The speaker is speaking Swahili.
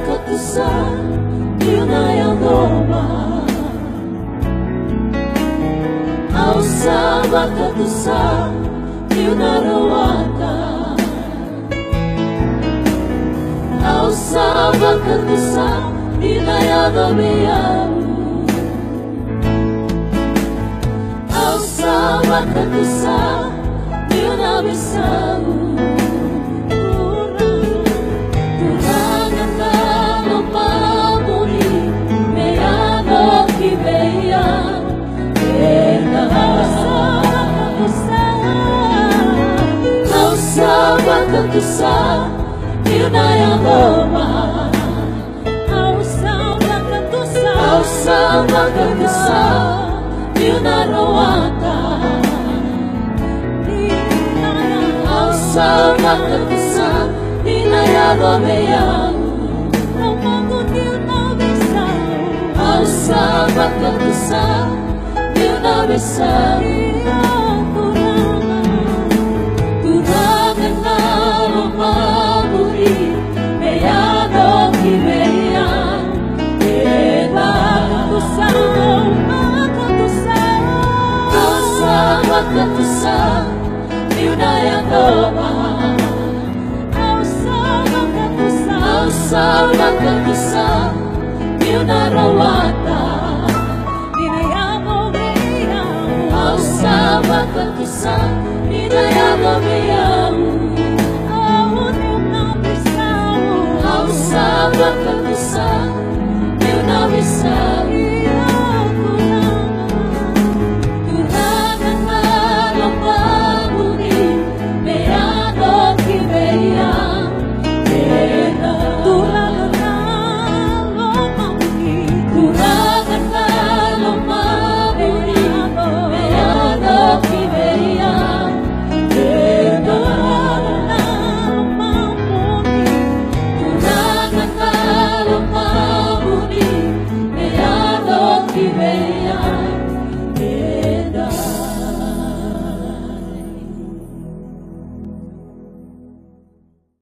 katusa Yunaya Roma Au sama katusa Yunarawata Au sama katusa Yunaya Romeyamu Au sama katusa Yunabisamu Katusa Yunaya Roma Au sama katusa Yunarawata Au sama katusa Yunaya Romeyamu Au sama katusa Yunabisamu Katusa Yunaya Roma Au sama katusa Yunarawata Au sama katusa Yunaya Romeyamu